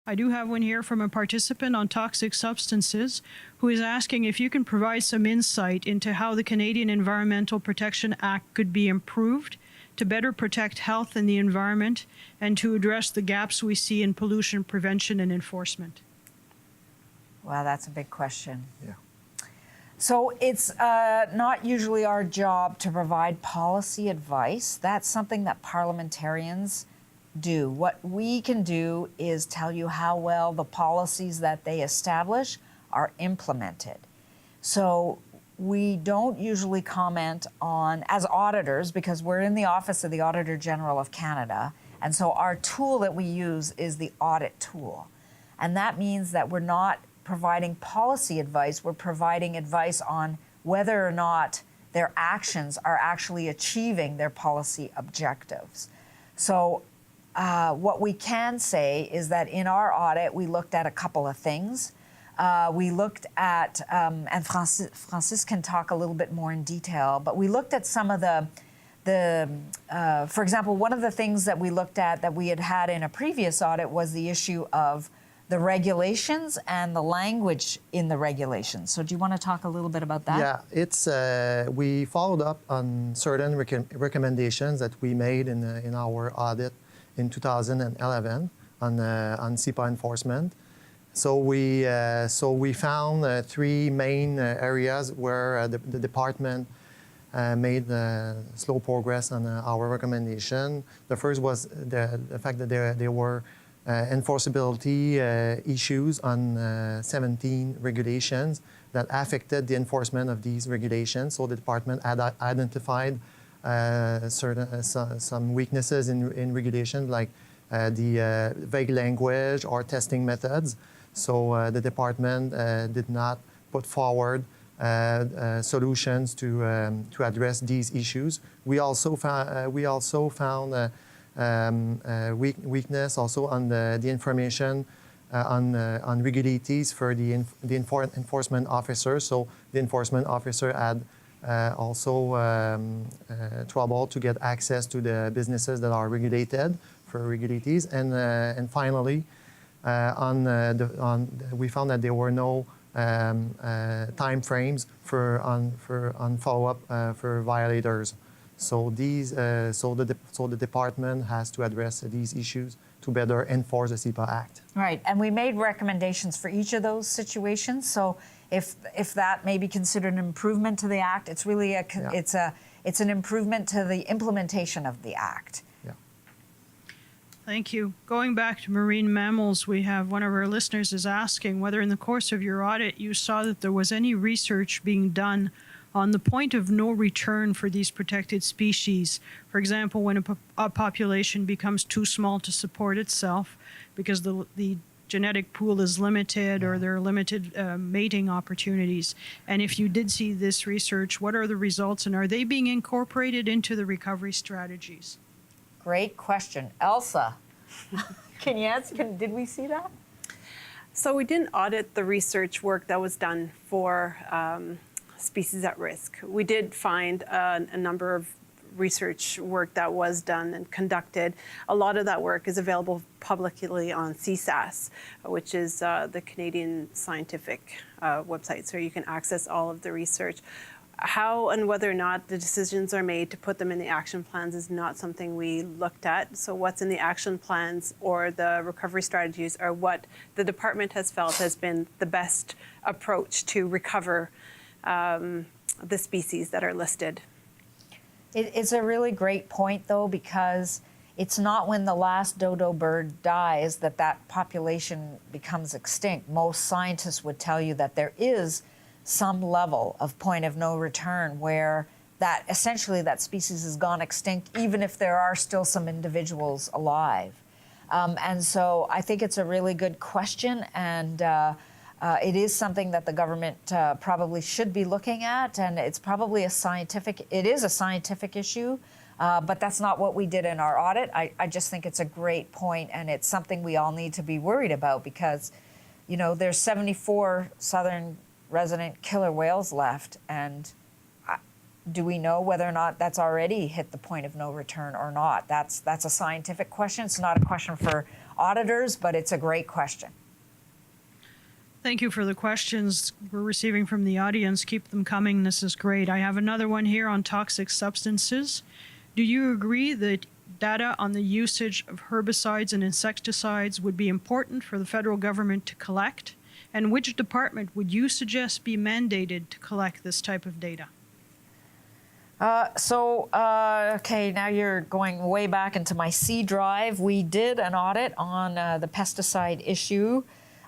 I do have one here from a participant on toxic substances who is asking if you can provide some insight into how the Canadian Environmental Protection Act could be improved to better protect health and the environment and to address the gaps we see in pollution prevention and enforcement. Well, that's a big question. Yeah. So it's not usually our job to provide policy advice. That's something that parliamentarians do. What we can do is tell you how well the policies that they establish are implemented. So we don't usually comment on, as auditors, because we're in the Office of the Auditor General of Canada, and so our tool that we use is the audit tool. And that means that we're not providing policy advice, we're providing advice on whether or not their actions are actually achieving their policy objectives. So what we can say is that in our audit, we looked at a couple of things. We looked at, and Francis can talk a little bit more in detail, but we looked at some of for example, one of the things that we looked at that we had in a previous audit was the issue of the regulations and the language in the regulations. So do you want to talk a little bit about that? Yeah, it's we followed up on certain recommendations that we made in our audit in 2011 on SEPA enforcement. So we found three main areas where the department made slow progress on our recommendation. The first was the fact that there were enforceability issues on 17 regulations that affected the enforcement of these regulations. So the department had identified some weaknesses in regulations, like the vague language or testing methods. So the department did not put forward solutions to address these issues. We also found weakness also on the information on regulators for the enforcement officer. So the enforcement officer had also trouble to get access to the businesses that are regulated for regulators. And finally, we found that there were no time frames on follow-up for violators. So the department has to address these issues to better enforce the SEPA Act. Right, and we made recommendations for each of those situations. So if that may be considered an improvement to the Act, it's really it's an improvement to the implementation of the Act. Yeah. Thank you. Going back to marine mammals, we have one of our listeners is asking whether in the course of your audit you saw that there was any research being done on the point of no return for these protected species. For example, when a population becomes too small to support itself because the genetic pool is limited or there are limited mating opportunities. And if you did see this research, what are the results and are they being incorporated into the recovery strategies? Great question. Elsa, can you answer? Did we see that? So we didn't audit the research work that was done for species at risk. We did find a number of research work that was done and conducted. A lot of that work is available publicly on CSAS, which is the Canadian scientific website, so you can access all of the research. How and whether or not the decisions are made to put them in the action plans is not something we looked at. So what's in the action plans or the recovery strategies are what the department has felt has been the best approach to recover the species that are listed. It's a really great point, though, because it's not when the last dodo bird dies that that population becomes extinct. Most scientists would tell you that there is some level of point of no return where that essentially that species has gone extinct, even if there are still some individuals alive. And so I think it's a really good question, and it is something that the government probably should be looking at, and it's probably a scientific issue, but that's not what we did in our audit. I just think it's a great point, and it's something we all need to be worried about because, you know, there's 74 southern resident killer whales left, and do we know whether or not that's already hit the point of no return or not? That's a scientific question. It's not a question for auditors, but it's a great question. Thank you for the questions we're receiving from the audience. Keep them coming. This is great. I have another one here on toxic substances. Do you agree that data on the usage of herbicides and insecticides would be important for the federal government to collect? And which department would you suggest be mandated to collect this type of data? Okay, now you're going way back into my C drive. We did an audit on the pesticide issue.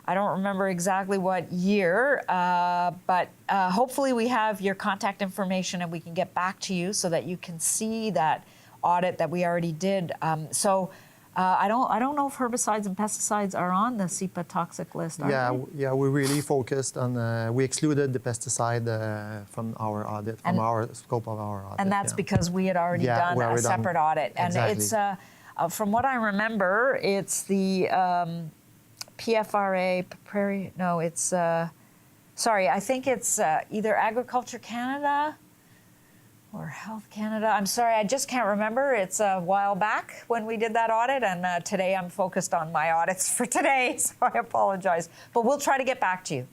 I don't remember exactly what year, but hopefully we have your contact information and we can get back to you so that you can see that audit that we already did. I don't know if herbicides and pesticides are on the CEPA toxic list. Are they? Yeah, we really focused on, we excluded the pesticide from our audit, from our scope of our audit. And that's because we had already done a separate audit. And Exactly. it's, from what I remember, it's the PFRA, Prairie, no, it's, sorry, I think it's either Agriculture Canada or Health Canada. I'm sorry, I just can't remember. It's a while back when we did that audit, and today I'm focused on my audits for today, so I apologize. But we'll try to get back to you.